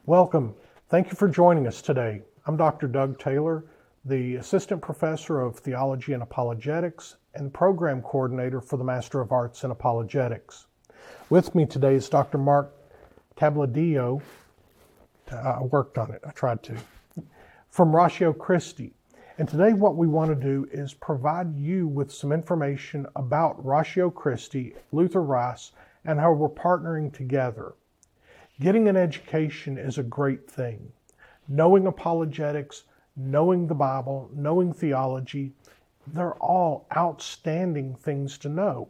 Welcome. Thank you for joining us today. I'm Dr. Doug Taylor, the Assistant Professor of Theology and Apologetics and Program Coordinator for the Master of Arts in Apologetics. With me today is Dr. Mark Tabladillo. I worked on it. I tried to. From Ratio Christi. And today what we want to do is provide you with some information about Ratio Christi, Luther Rice, and how we're partnering together. Getting an education is a great thing. Knowing apologetics, knowing the Bible, knowing theology, they're all outstanding things to know.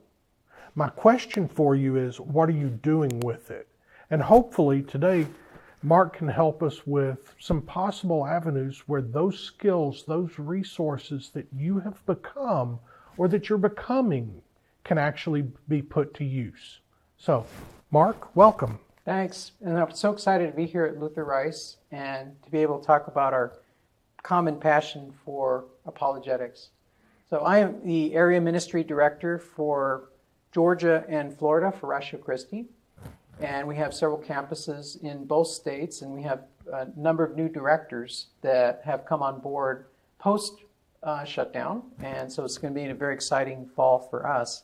My question for you is, what are you doing with it? And hopefully today, Mark can help us with some possible avenues where those skills, those resources that you have become or that you're becoming can actually be put to use. So, Mark, welcome. Thanks. And I'm so excited to be here at Luther Rice and to be able to talk about our common passion for apologetics. So I am the Area Ministry Director for Georgia and Florida for Ratio Christi. And we have several campuses in both states, and we have a number of new directors that have come on board post-shutdown. And so it's going to be a very exciting fall for us.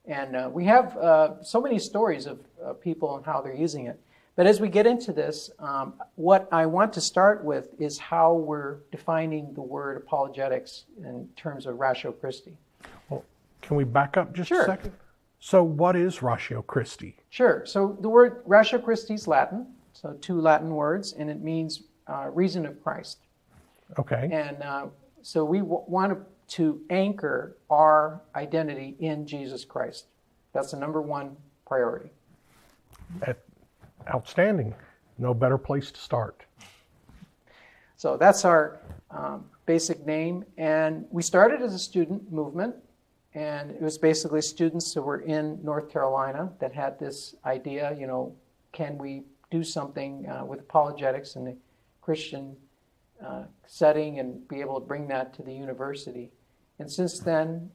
And we have so many stories of people and how they're using it. But as we get into this, what I want to start with is how we're defining the word apologetics in terms of Ratio Christi. Well, can we back up just Sure. a second? So what is Ratio Christi? Sure. So the word Ratio Christi is Latin, so two Latin words, and it means reason of Christ. Okay. And so we want to anchor our identity in Jesus Christ. That's the number one priority. Outstanding. No better place to start. So that's our basic name. And we started as a student movement. And it was basically students who were in North Carolina that had this idea, can we do something with apologetics in the Christian setting and be able to bring that to the university. And since then,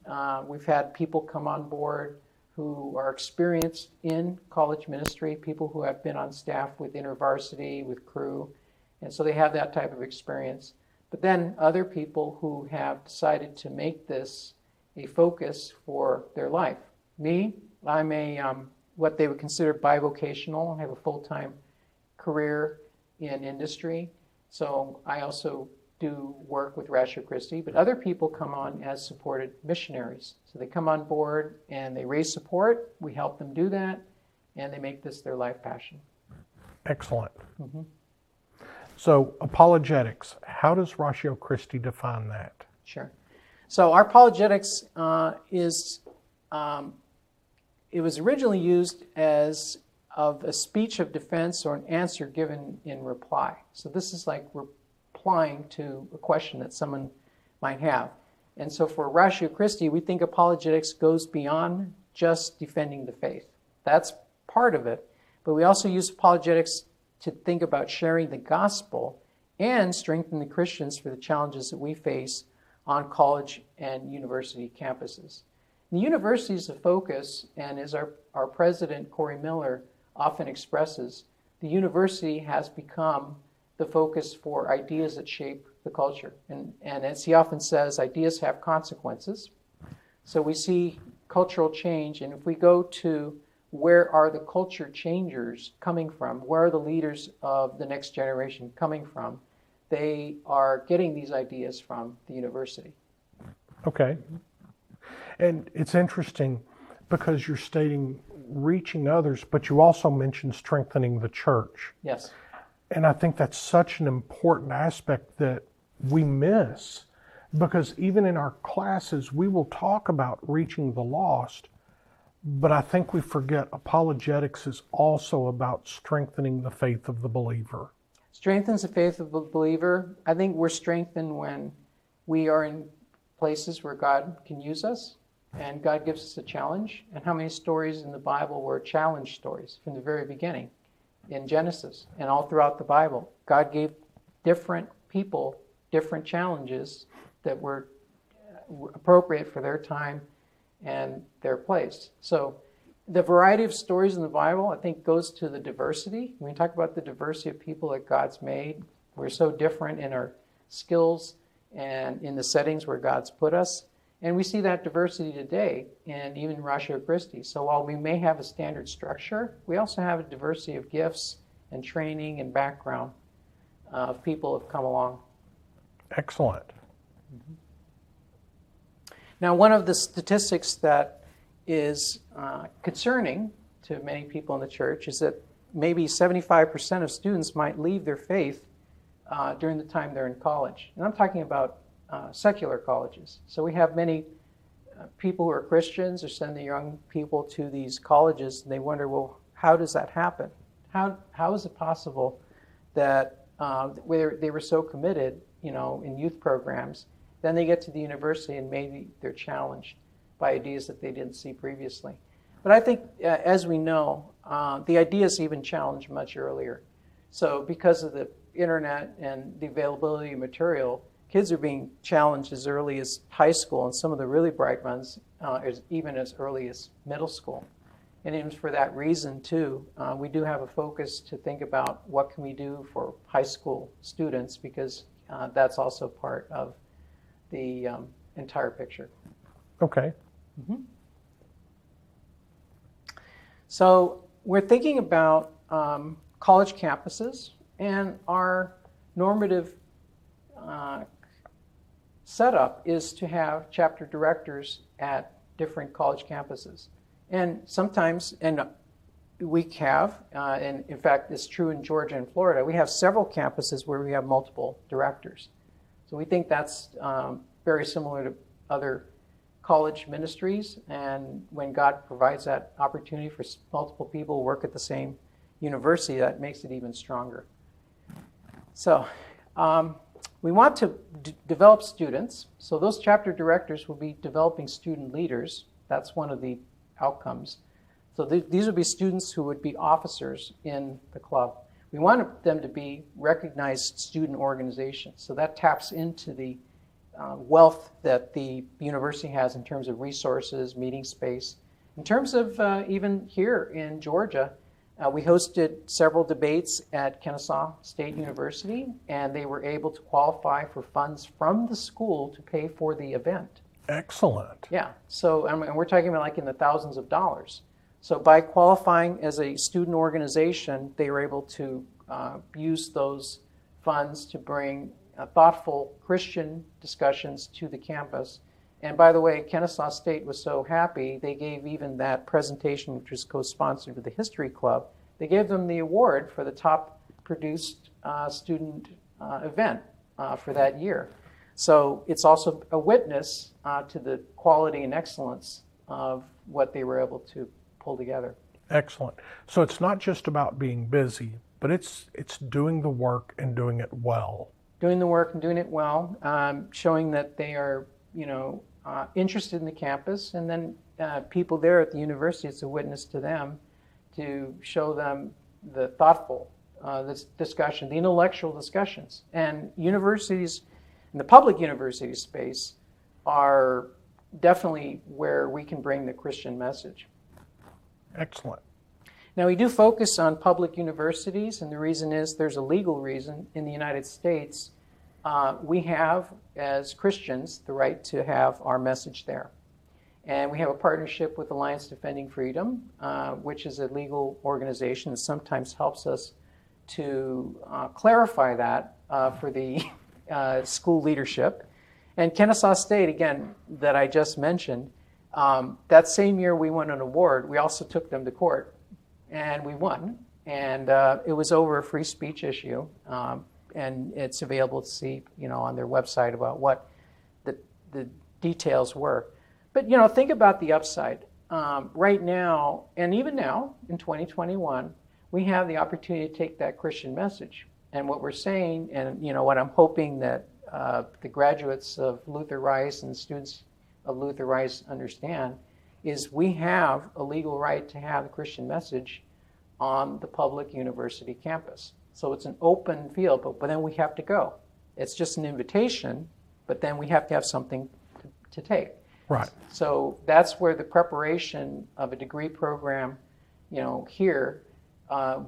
we've had people come on board who are experienced in college ministry, people who have been on staff with InterVarsity, with Crew, and so they have that type of experience. But then other people who have decided to make this a focus for their life. Me, I'm a what they would consider bivocational. I have a full-time career in industry, so I also do work with Ratio Christi, but other people come on as supported missionaries. So they come on board and they raise support, we help them do that, and they make this their life passion. Excellent. Mm-hmm. So apologetics, how does Ratio Christi define that? Sure. So our apologetics it was originally used as of a speech of defense or an answer given in reply. So this is like replying to a question that someone might have. And so for Ratio Christi, we think apologetics goes beyond just defending the faith. That's part of it. But we also use apologetics to think about sharing the gospel and strengthen the Christians for the challenges that we face on college and university campuses. The university is the focus, and as our president, Corey Miller, often expresses, the university has become the focus for ideas that shape the culture. And as he often says, ideas have consequences. So we see cultural change, and if we go to where are the culture changers coming from, where are the leaders of the next generation coming from, they are getting these ideas from the university. Okay. And it's interesting because you're stating reaching others, but you also mentioned strengthening the church. Yes. And I think that's such an important aspect that we miss, because even in our classes, we will talk about reaching the lost, but I think we forget apologetics is also about strengthening the faith of the believer. Strengthens the faith of the believer. I think we're strengthened when we are in places where God can use us and God gives us a challenge. And how many stories in the Bible were challenge stories from the very beginning in Genesis and all throughout the Bible? God gave different people different challenges that were appropriate for their time and their place. So The variety of stories in the Bible, I think, goes to the diversity. When we talk about the diversity of people that God's made, we're so different in our skills and in the settings where God's put us. And we see that diversity today in even Ratio Christi. So while we may have a standard structure, we also have a diversity of gifts and training and background of people who have come along. Excellent. Mm-hmm. Now, one of the statistics that is concerning to many people in the church is that maybe 75% of students might leave their faith during the time they're in college. And I'm talking about secular colleges. So we have many people who are Christians or send their young people to these colleges, and they wonder, well, how does that happen? How is it possible that they were so committed, in youth programs, then they get to the university and maybe they're challenged by ideas that they didn't see previously. But I think, as we know, the ideas even challenged much earlier. So because of the internet and the availability of material, kids are being challenged as early as high school, and some of the really bright ones even as early as middle school. And even for that reason, too, we do have a focus to think about what can we do for high school students, because that's also part of the entire picture. Okay. Mm-hmm. So we're thinking about college campuses, and our normative setup is to have chapter directors at different college campuses. And sometimes, and we have, and in fact it's true in Georgia and Florida, we have several campuses where we have multiple directors. So we think that's very similar to other college ministries, and when God provides that opportunity for multiple people to work at the same university, that makes it even stronger. So we want to develop students. So those chapter directors will be developing student leaders. That's one of the outcomes. So these would be students who would be officers in the club. We want them to be recognized student organizations. So that taps into the wealth that the university has in terms of resources, meeting space. In terms of even here in Georgia, we hosted several debates at Kennesaw State University, and they were able to qualify for funds from the school to pay for the event. Excellent. Yeah, so and we're talking about like in the thousands of dollars. So by qualifying as a student organization, they were able to use those funds to bring thoughtful Christian discussions to the campus. And by the way, Kennesaw State was so happy, they gave even that presentation, which was co-sponsored with the History Club, they gave them the award for the top produced student event for that year. So it's also a witness to the quality and excellence of what they were able to pull together. Excellent. So it's not just about being busy, but it's doing the work and doing it well. Doing the work and doing it well, showing that they are, interested in the campus, and then people there at the university, it's a witness to them to show them the thoughtful this discussion, the intellectual discussions. And universities, in the public university space, are definitely where we can bring the Christian message. Excellent. Now, we do focus on public universities, and the reason is there's a legal reason in the United States. We have, as Christians, the right to have our message there. And we have a partnership with Alliance Defending Freedom, which is a legal organization that sometimes helps us to clarify that for the school leadership. And Kennesaw State, again, that I just mentioned, that same year we won an award, we also took them to court. And we won, and it was over a free speech issue, and it's available to see, on their website about what the details were. But think about the upside. Right now, and even now in 2021, we have the opportunity to take that Christian message. And what we're saying, and what I'm hoping that the graduates of Luther Rice and students of Luther Rice understand, is we have a legal right to have the Christian message on the public university campus. So it's an open field, but then we have to go. It's just an invitation, but then we have to have something to take. Right. So that's where the preparation of a degree program, here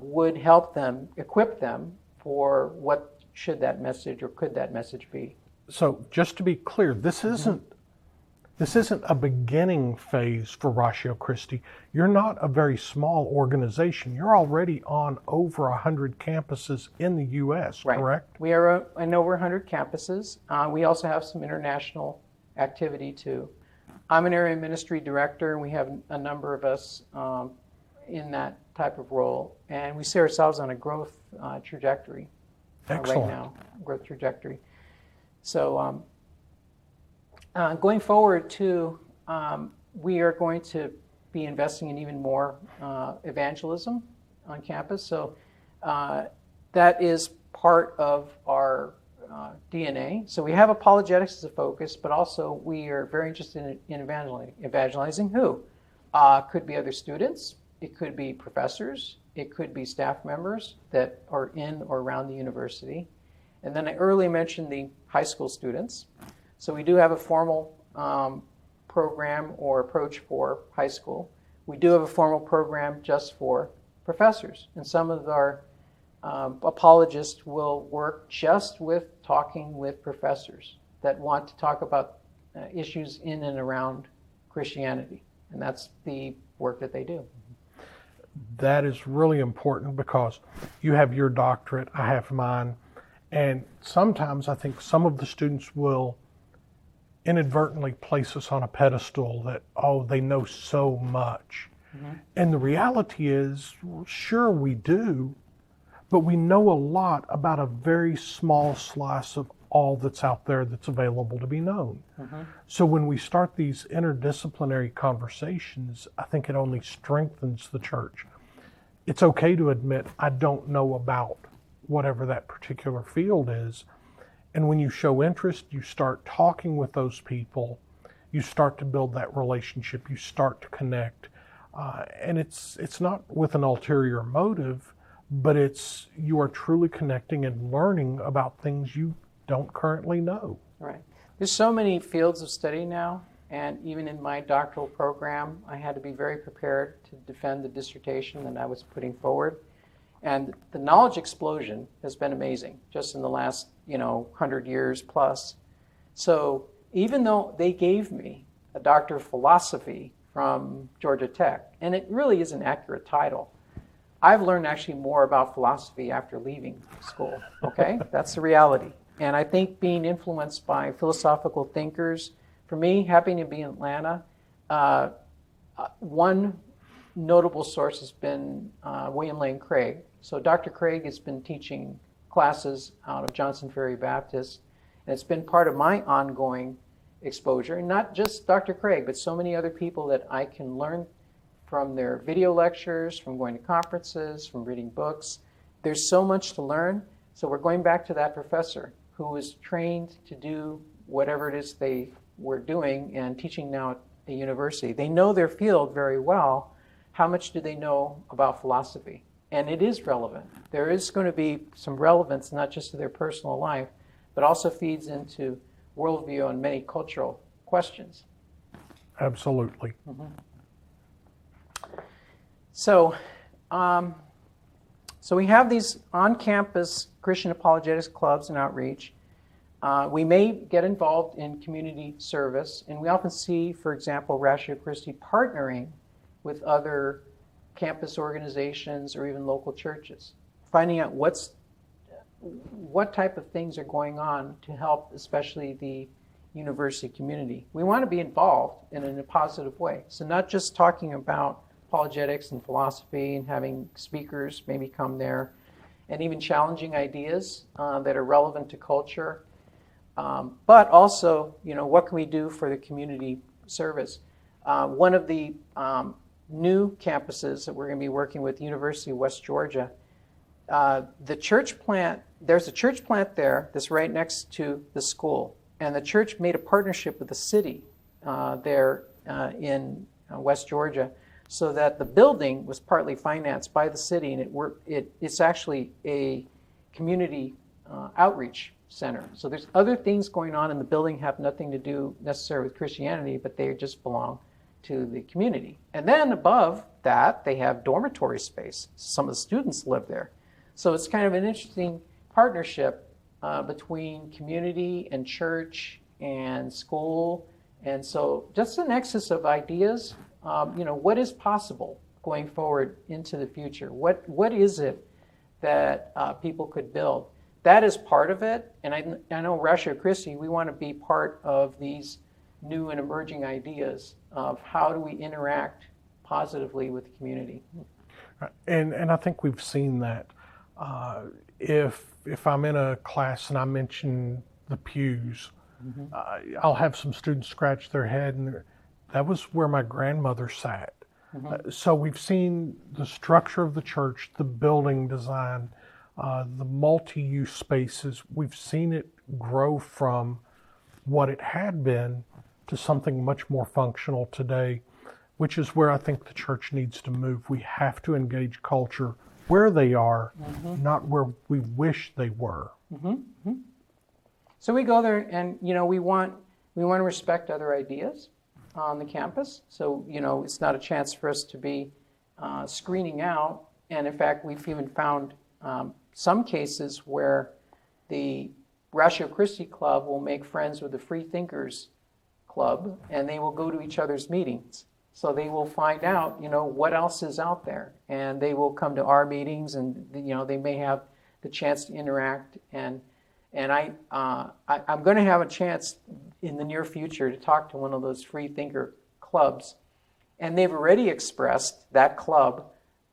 would help them, equip them for what should that message or could that message be. So just to be clear, this isn't a beginning phase for Ratio Christi. You're not a very small organization. You're already on over 100 campuses in the U.S., Right. correct? We are in over 100 campuses. We also have some international activity too. I'm an area ministry director, and we have a number of us in that type of role, and we see ourselves on a growth trajectory Excellent. right now, growth trajectory. So going forward too, we are going to be investing in even more evangelism on campus. So that is part of our DNA. So we have apologetics as a focus, but also we are very interested in evangelizing. Evangelizing who? Could be other students. It could be professors. It could be staff members that are in or around the university. And then I earlier mentioned the high school students. So we do have a formal program or approach for high school. We do have a formal program just for professors. And some of our apologists will work just with talking with professors that want to talk about issues in and around Christianity. And that's the work that they do. That is really important because you have your doctorate, I have mine, and sometimes I think some of the students will inadvertently place us on a pedestal that, they know so much. Mm-hmm. And the reality is, sure we do, but we know a lot about a very small slice of all that's out there that's available to be known. Mm-hmm. So when we start these interdisciplinary conversations, I think it only strengthens the church. It's okay to admit, I don't know about whatever that particular field is. And when you show interest, you start talking with those people, you start to build that relationship, you start to connect. And it's not with an ulterior motive, but you are truly connecting and learning about things you don't currently know. Right. There's so many fields of study now, and even in my doctoral program, I had to be very prepared to defend the dissertation that I was putting forward. And the knowledge explosion has been amazing just in the last, 100 years plus. So even though they gave me a doctor of philosophy from Georgia Tech, and it really is an accurate title, I've learned actually more about philosophy after leaving school, okay? That's the reality. And I think being influenced by philosophical thinkers, for me, happening to be in Atlanta, one notable source has been William Lane Craig. So Dr. Craig has been teaching classes out of Johnson Ferry Baptist, and it's been part of my ongoing exposure. And not just Dr. Craig, but so many other people that I can learn from their video lectures, from going to conferences, from reading books. There's so much to learn. So we're going back to that professor who was trained to do whatever it is they were doing and teaching now at a university. They know their field very well. How much do they know about philosophy? And it is relevant. There is going to be some relevance, not just to their personal life, but also feeds into worldview and many cultural questions. Absolutely. Mm-hmm. So we have these on-campus Christian apologetics clubs and outreach. We may get involved in community service, and we often see, for example, Ratio Christi partnering with other campus organizations or even local churches, finding out what type of things are going on to help especially the university community. We want to be involved in a positive way. So not just talking about apologetics and philosophy and having speakers maybe come there and even challenging ideas that are relevant to culture, but also, what can we do for the community service? One of the new campuses that we're going to be working with, University of West Georgia, the church plant, there's a church plant there that's right next to the school. And the church made a partnership with the city there in West Georgia so that the building was partly financed by the city, and it's actually a community outreach center. So there's other things going on in the building have nothing to do necessarily with Christianity, but they just belong to the community. And then above that, they have dormitory space. Some of the students live there. So it's kind of an interesting partnership between community and church and school. And so just a nexus of ideas, what is possible going forward into the future? What is it that people could build? That is part of it. And I know Ratio Christi, we want to be part of these new and emerging ideas of how do we interact positively with the community. And I think we've seen that. If I'm in a class and I mention the pews, I'll have some students scratch their head, and that was where my grandmother sat. So we've seen the structure of the church, the building design, the multi-use spaces. We've seen it grow from what it had been to something much more functional today, which is where I think the church needs to move. We have to engage culture where they are, not where we wish they were. So we go there, and we want to respect other ideas on the campus. So it's not a chance for us to be screening out. And in fact, we've even found some cases where the Ratio Christi Club will make friends with the Free Thinkers Club, and they will go to each other's meetings. So they will find out, what else is out there, and they will come to our meetings, and they may have the chance to interact. And I'm going to have a chance in the near future to talk to one of those free thinker clubs, and they've already expressed, that club,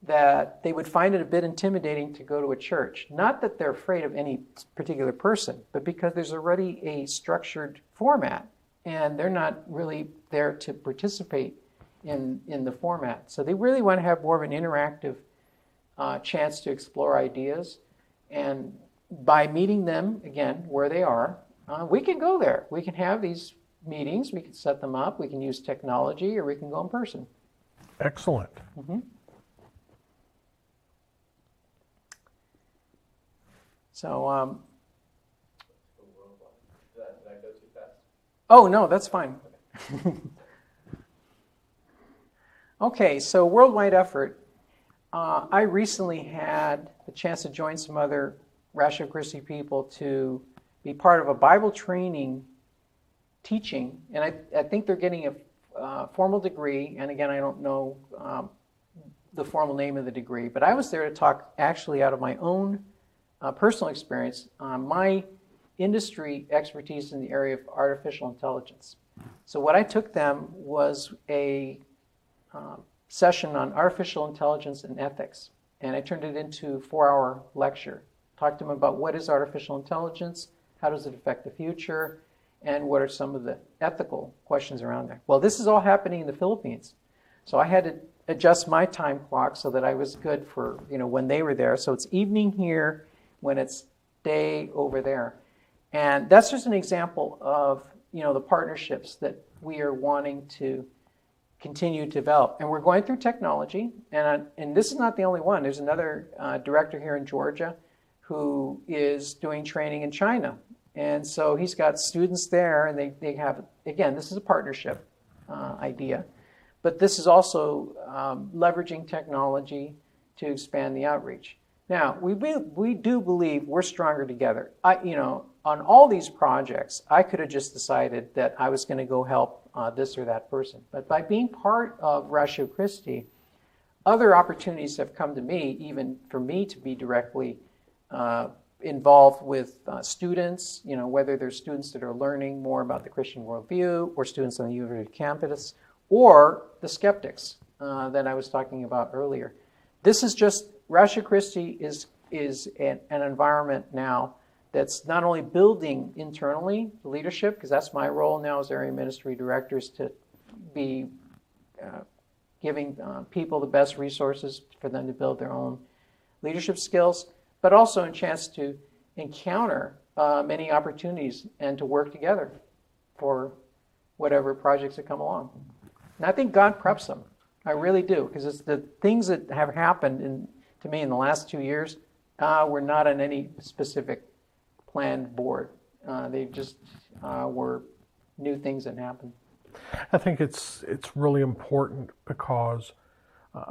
that they would find it a bit intimidating to go to a church. Not that they're afraid of any particular person, but because there's already a structured format, and they're not really there to participate in the format. So they really want to have more of an interactive chance to explore ideas. And by meeting them, again, where they are, we can go there. We can have these meetings, we can set them up, we can use technology, or we can go in person. Excellent. So, did I go too fast? Oh, no, that's fine. Okay, so worldwide effort. I recently had the chance to join some other Ratio Christi people to be part of a Bible training teaching, and I think they're getting a formal degree, and again, I don't know the formal name of the degree, but I was there to talk actually out of my own personal experience on my industry expertise in the area of artificial intelligence. So what I took them was a session on artificial intelligence and ethics, and I turned it into a 4-hour lecture. Talked to them about what is artificial intelligence, how does it affect the future, and what are some of the ethical questions around there. Well, this is all happening in the Philippines, so I had to adjust my time clock so that I was good for when they were there. So it's evening here when it's day over there, and that's just an example of the partnerships that we are wanting to continue to develop. And we're going through technology, and this is not the only one. There's another director here in Georgia who is doing training in China. And so he's got students there, and they have, again, this is a partnership idea. But this is also leveraging technology to expand the outreach. Now, we do believe we're stronger together. On all these projects, I could have just decided that I was going to go help this or that person. But by being part of Ratio Christi, other opportunities have come to me, even for me to be directly involved with students, whether they're students that are learning more about the Christian worldview, or students on the university campus, or the skeptics that I was talking about earlier. This is just, Ratio Christi is an environment now that's not only building internally the leadership, because that's my role now as area ministry director, is to be giving people the best resources for them to build their own leadership skills, but also a chance to encounter many opportunities and to work together for whatever projects that come along. And I think God preps them. I really do, because it's the things that have happened to me in the last 2 years were not in any specific planned board. They just were new things that happened. I think it's really important because,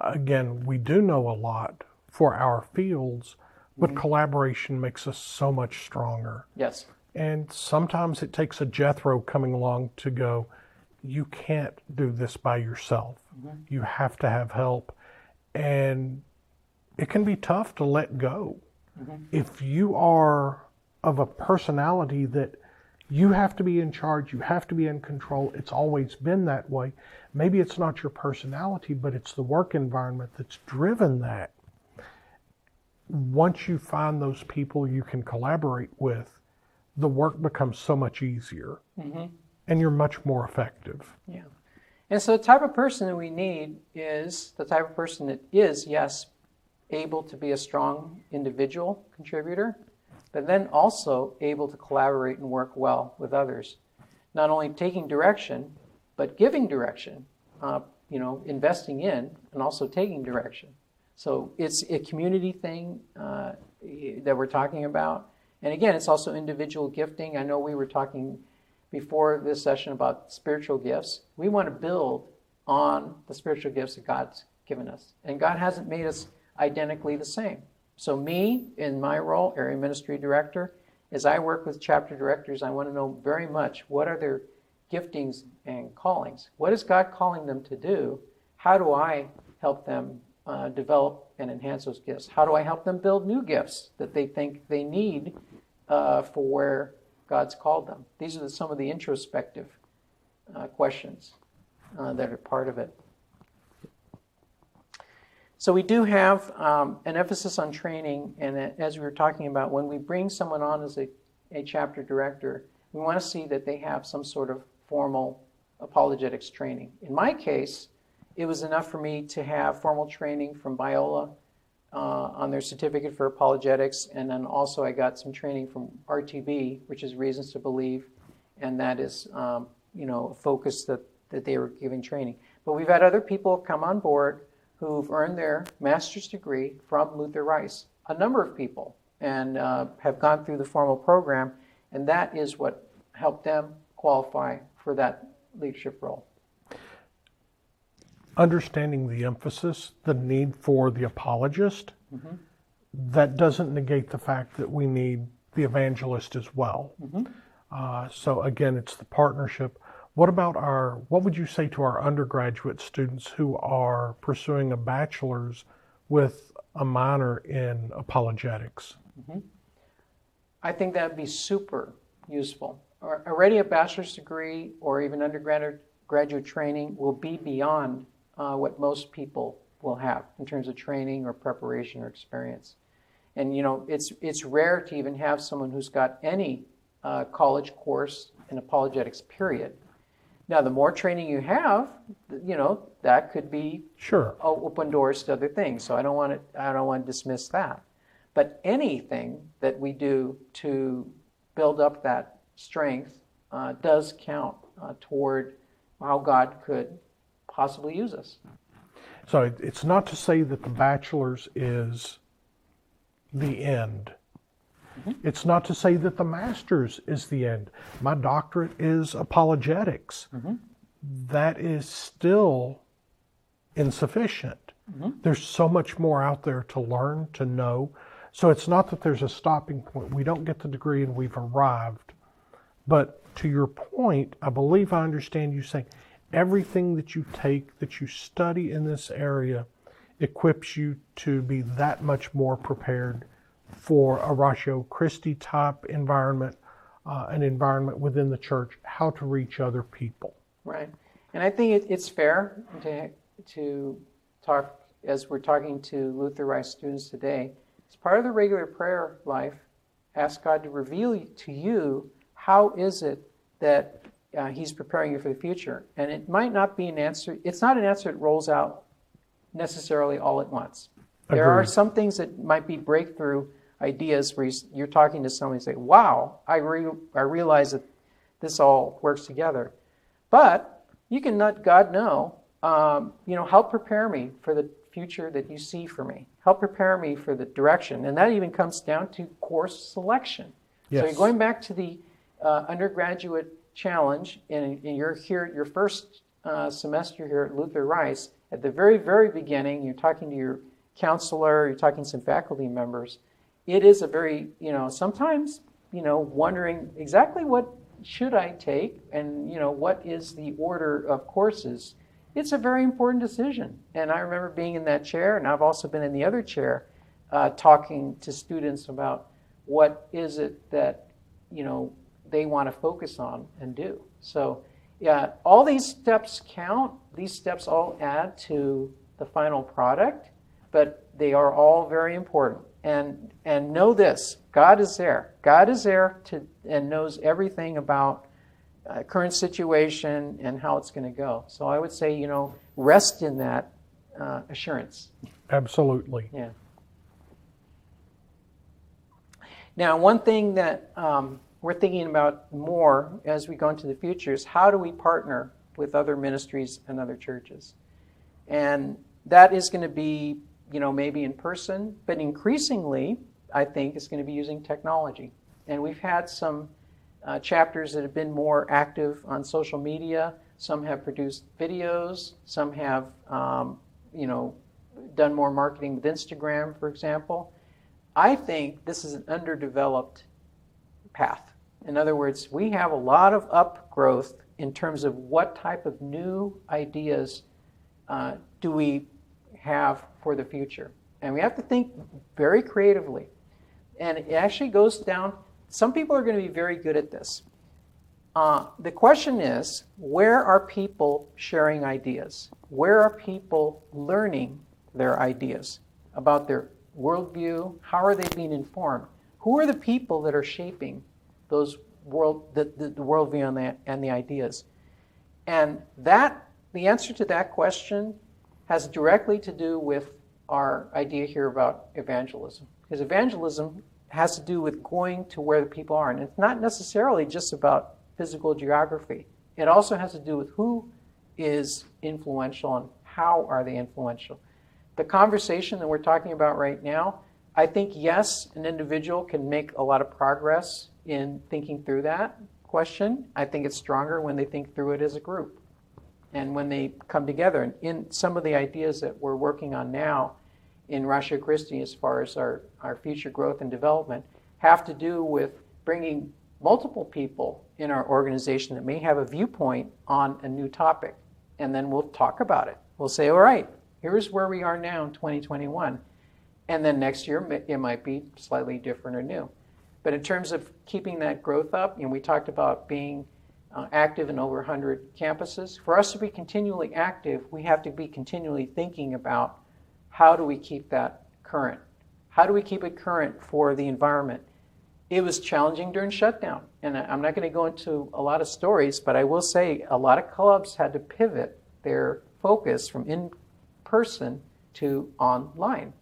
again, we do know a lot for our fields, but collaboration makes us so much stronger. Yes. And sometimes it takes a Jethro coming along to go, you can't do this by yourself. You have to have help. And it can be tough to let go. If you are of a personality that you have to be in charge, you have to be in control, it's always been that way. Maybe it's not your personality, but it's the work environment that's driven that. Once you find those people you can collaborate with, the work becomes so much easier and you're much more effective. Yeah. And so the type of person that we need is the type of person that is, yes, able to be a strong individual contributor, but then also able to collaborate and work well with others. Not only taking direction, but giving direction, investing in and also taking direction. So it's a community thing that we're talking about. And again, it's also individual gifting. I know we were talking before this session about spiritual gifts. We want to build on the spiritual gifts that God's given us. And God hasn't made us identically the same. So me, in my role, area ministry director, as I work with chapter directors, I want to know very much what are their giftings and callings. What is God calling them to do? How do I help them develop and enhance those gifts? How do I help them build new gifts that they think they need for where God's called them? These are some of the introspective questions that are part of it. So we do have an emphasis on training, and as we were talking about, when we bring someone on as a chapter director, we want to see that they have some sort of formal apologetics training. In my case, it was enough for me to have formal training from Biola on their certificate for apologetics, and then also I got some training from RTB, which is Reasons to Believe, and that is a focus that they were giving training. But we've had other people come on board who've earned their master's degree from Luther Rice, a number of people, and have gone through the formal program, and that is what helped them qualify for that leadership role. Understanding the emphasis, the need for the apologist, that doesn't negate the fact that we need the evangelist as well. So again, it's the partnership. What would you say to our undergraduate students who are pursuing a bachelor's with a minor in apologetics? I think that would be super useful. Already a bachelor's degree or even undergraduate training will be beyond what most people will have in terms of training or preparation or experience. And it's rare to even have someone who's got any college course in apologetics, period. Now, the more training you have, that could be open doors to other things. So I don't want to dismiss that. But anything that we do to build up that strength does count toward how God could possibly use us. So it's not to say that the bachelor's is the end. It's not to say that the master's is the end. My doctorate is apologetics. That is still insufficient. There's so much more out there to learn, to know. So it's not that there's a stopping point. We don't get the degree and we've arrived. But to your point, I believe I understand you saying everything that you take, that you study in this area, equips you to be that much more prepared for a Ratio Christi type environment, an environment within the church, how to reach other people. Right. And I think it's fair to talk, as we're talking to Luther Rice students today, as part of the regular prayer life, ask God to reveal to you how is it that He's preparing you for the future. And it might not be an answer, it's not an answer that rolls out necessarily all at once. There are some things that might be breakthrough ideas where you're talking to somebody and say, wow, I realize that this all works together. But you can let God know, help prepare me for the future that you see for me. Help prepare me for the direction. And that even comes down to course selection. Yes. So you're going back to the undergraduate challenge, and you're here your first semester here at Luther Rice. At the very, very beginning, you're talking to your counselor, you're talking to some faculty members. It is a very, sometimes, wondering exactly what should I take, and, what is the order of courses. It's a very important decision. And I remember being in that chair, and I've also been in the other chair, talking to students about what is it that, they want to focus on and do. So, yeah, all these steps count. These steps all add to the final product, but they are all very important. And know this, God is there. God is there and knows everything about current situation and how it's going to go. So I would say, rest in that assurance. Absolutely. Yeah. Now, one thing that we're thinking about more as we go into the future is how do we partner with other ministries and other churches? And that is going to be, maybe in person, but increasingly, I think, it's going to be using technology. And we've had some chapters that have been more active on social media. Some have produced videos. Some have, done more marketing with Instagram, for example. I think this is an underdeveloped path. In other words, we have a lot of upgrowth in terms of what type of new ideas do we have for the future. And we have to think very creatively. And it actually goes down, some people are going to be very good at this. The question is, where are people sharing ideas? Where are people learning their ideas about their worldview? How are they being informed? Who are the people that are shaping those the worldview and the ideas? And the answer to that question has directly to do with our idea here about evangelism. Because evangelism has to do with going to where the people are. And it's not necessarily just about physical geography. It also has to do with who is influential and how are they influential. The conversation that we're talking about right now, I think, yes, an individual can make a lot of progress in thinking through that question. I think it's stronger when they think through it as a group and when they come together. And in some of the ideas that we're working on now in Ratio Christi as far as our future growth and development have to do with bringing multiple people in our organization that may have a viewpoint on a new topic. And then we'll talk about it. We'll say, all right, here's where we are now in 2021. And then next year, it might be slightly different or new. But in terms of keeping that growth up, we talked about being active in over 100 campuses. For us to be continually active, we have to be continually thinking about how do we keep that current? How do we keep it current for the environment? It was challenging during shutdown. And I'm not going to go into a lot of stories, but I will say a lot of clubs had to pivot their focus from in-person to online.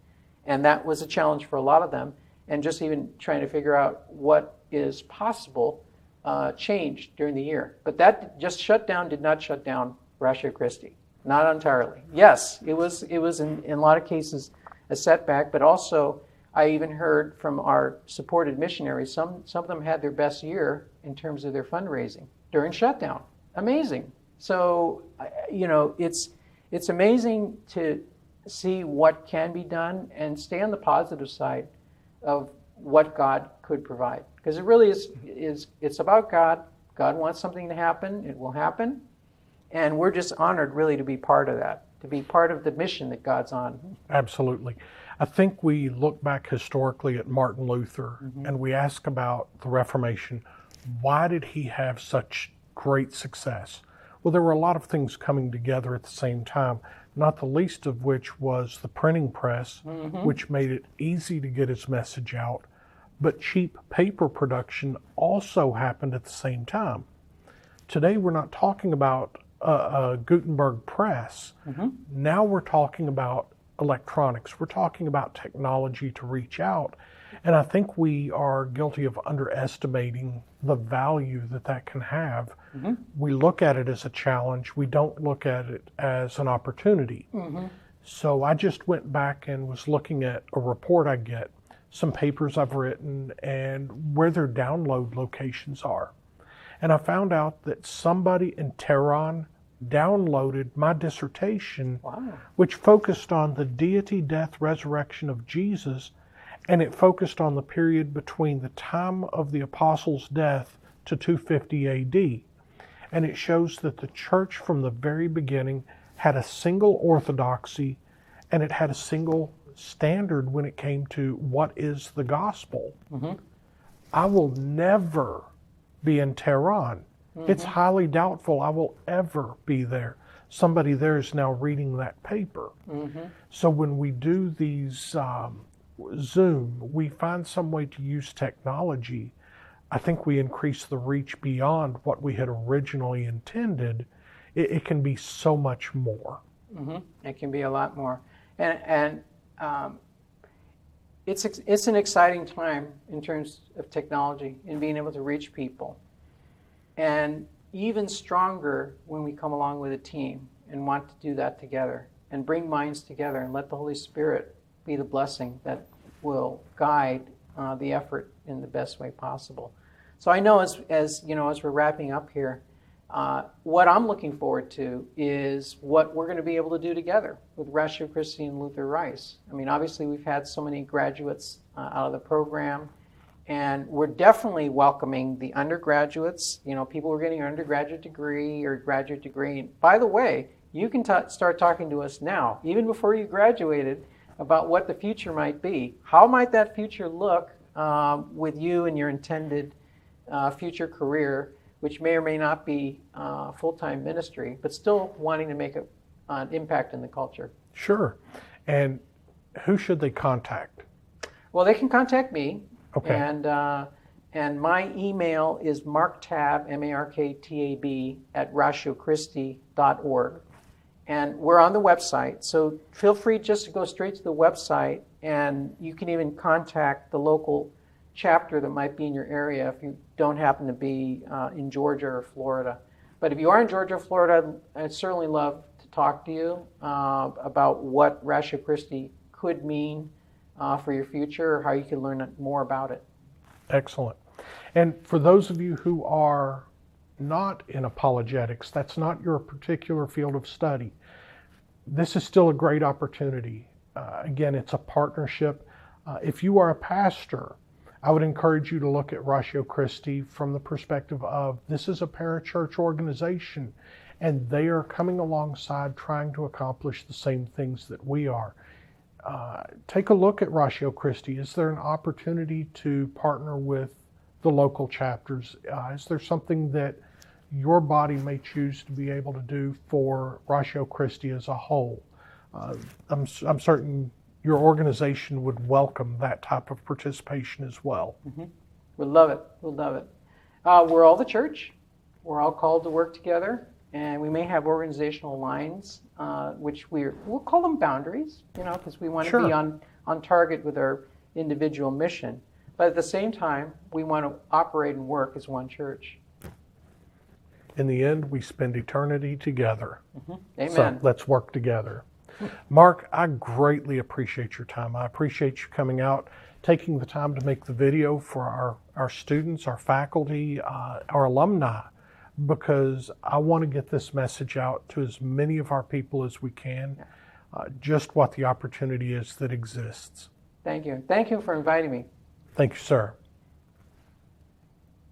And that was a challenge for a lot of them. And just even trying to figure out what is possible changed during the year. But that just did not shut down Ratio Christi. Not entirely. Yes, it was in a lot of cases a setback, but also I even heard from our supported missionaries, some of them had their best year in terms of their fundraising during shutdown. Amazing. So, it's amazing to see what can be done and stay on the positive side of what God could provide. Because it really it's about God. God wants something to happen. It will happen. And we're just honored really to be part of that, to be part of the mission that God's on. Absolutely. I think we look back historically at Martin Luther and we ask about the Reformation. Why did he have such great success? Well, there were a lot of things coming together at the same time, not the least of which was the printing press, which made it easy to get his message out. But cheap paper production also happened at the same time. Today, we're not talking about a Gutenberg press. Now we're talking about electronics. We're talking about technology to reach out. And I think we are guilty of underestimating the value that can have. We look at it as a challenge. We don't look at it as an opportunity. So I just went back and was looking at a report I get some papers I've written and where their download locations are. And I found out that somebody in Tehran downloaded my dissertation, Wow. which focused on the deity, death, resurrection of Jesus, and it focused on the period between the time of the apostles' death to 250 AD. And it shows that the church from the very beginning had a single orthodoxy, and it had a single standard when it came to what is the gospel. Mm-hmm. I will never be in Tehran. Mm-hmm. It's highly doubtful I will ever be there. Somebody there is now reading that paper. Mm-hmm. So when we do these Zoom, we find some way to use technology. I think we increase the reach beyond what we had originally intended. It can be so much more. Mm-hmm. It can be a lot more. And it's an exciting time in terms of technology and being able to reach people. And even stronger when we come along with a team and want to do that together and bring minds together and let the Holy Spirit be the blessing that will guide the effort in the best way possible. So I know as we're wrapping up here, what I'm looking forward to is what we're going to be able to do together with Ratio Christi and Luther Rice. I mean, obviously we've had so many graduates out of the program, and we're definitely welcoming the undergraduates. You know, people who are getting an undergraduate degree or graduate degree. And by the way, you can start talking to us now, even before you graduated, about what the future might be. How might that future look with you and your intended future career, which may or may not be full-time ministry, but still wanting to make an impact in the culture. Sure. And who should they contact? Well, they can contact me. Okay. And my email is marktab, M-A-R-K-T-A-B, at ratiochristi.org. And we're on the website, so feel free just to go straight to the website, and you can even contact the local chapter that might be in your area if you don't happen to be in Georgia or Florida. But if you are in Georgia or Florida, I'd certainly love to talk to you about what Ratio Christi could mean for your future, or how you can learn more about it. Excellent. And for those of you who are not in apologetics, that's not your particular field of study, this is still a great opportunity. Again, it's a partnership. If you are a pastor, I would encourage you to look at Ratio Christi from the perspective of this is a parachurch organization, and they are coming alongside trying to accomplish the same things that we are. Take a look at Ratio Christi. Is there an opportunity to partner with the local chapters? Is there something that your body may choose to be able to do for Ratio Christi as a whole? I'm certain your organization would welcome that type of participation as well. Mm-hmm. We'll love it. We'll love it. We're all the church. We're all called to work together, and we may have organizational lines, which we'll call them boundaries, because we want to be on target with our individual mission. But at the same time, we want to operate and work as one church. In the end, we spend eternity together. Mm-hmm. Amen. So let's work together. Mark, I greatly appreciate your time. I appreciate you coming out, taking the time to make the video for our students, our faculty, our alumni, because I want to get this message out to as many of our people as we can, just what the opportunity is that exists. Thank you. Thank you for inviting me. Thank you, sir.